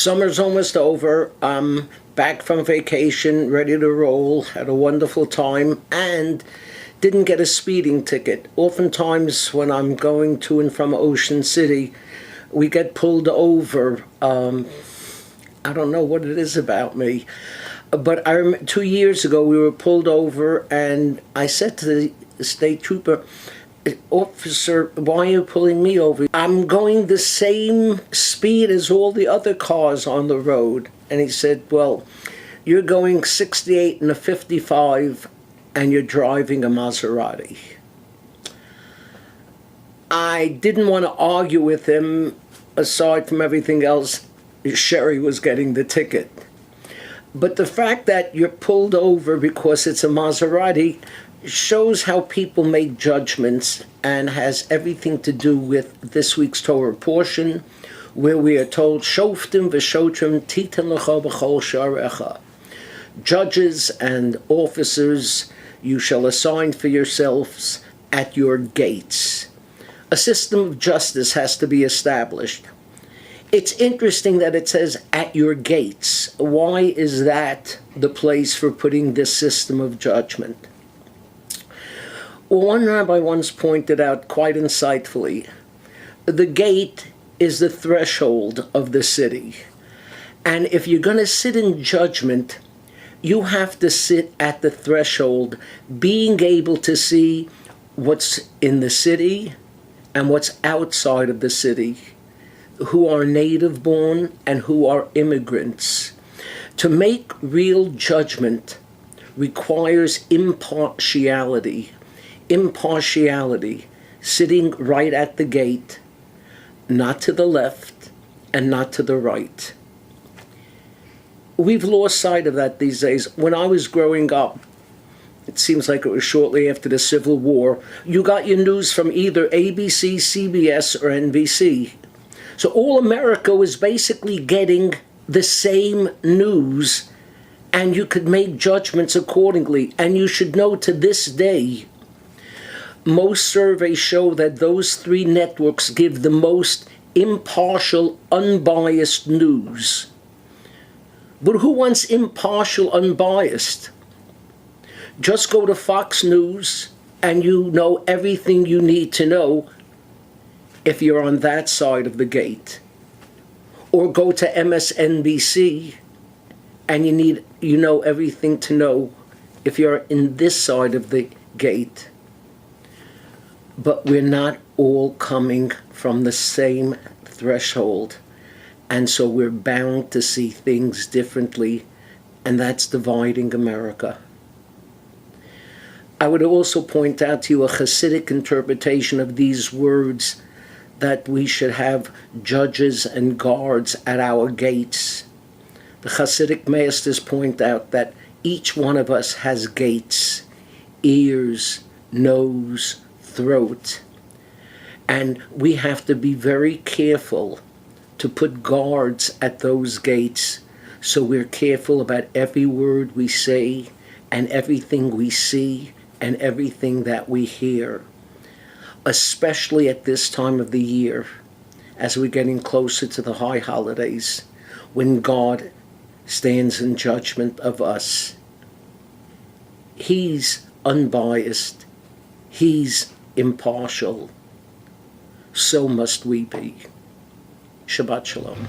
Summer's almost over. I'm back from vacation, ready to roll, had a wonderful time, and didn't get a speeding ticket. Oftentimes when I'm going to and from Ocean City, we get pulled over. I don't know what it is about me. But 2 years ago, we were pulled over, and I said to the state trooper, "Officer, why are you pulling me over? I'm going the same speed as all the other cars on the road." And he said, "Well, you're going 68 and a 55, and you're driving a Maserati." I didn't want to argue with him. Aside from everything else, Sherry was getting the ticket. But the fact that you're pulled over because it's a Maserati shows how people make judgments, and has everything to do with this week's Torah portion, where we are told, Shoftim v'shotrim titan lecha b'chol sharecha. Judges and officers you shall assign for yourselves at your gates. A system of justice has to be established. It's interesting that it says at your gates. Why is that the place for putting this system of judgment? One rabbi once pointed out quite insightfully, the gate is the threshold of the city. And if you're going to sit in judgment, you have to sit at the threshold, being able to see what's in the city and what's outside of the city, who are native born and who are immigrants. To make real judgment requires impartiality. Impartiality, sitting right at the gate, not to the left and not to the right. We've lost sight of that these days. When I was growing up, it seems like it was shortly after the Civil War, you got your news from either ABC, CBS, or NBC. So all America was basically getting the same news, and you could make judgments accordingly. And you should know, to this day, most surveys show that those three networks give the most impartial, unbiased news. But who wants impartial, unbiased? Just go to Fox News and you know everything you need to know if you're on that side of the gate. Or go to MSNBC and you know everything to know if you're in this side of the gate. But we're not all coming from the same threshold, and so we're bound to see things differently, and that's dividing America. I would also point out to you a Hasidic interpretation of these words, that we should have judges and guards at our gates. The Hasidic masters point out that each one of us has gates, ears, nose, throat, and we have to be very careful to put guards at those gates, so we're careful about every word we say and everything we see and everything that we hear, especially at this time of the year, as we're getting closer to the high holidays, when God stands in judgment of us. He's unbiased. He's impartial. So must we be. Shabbat Shalom.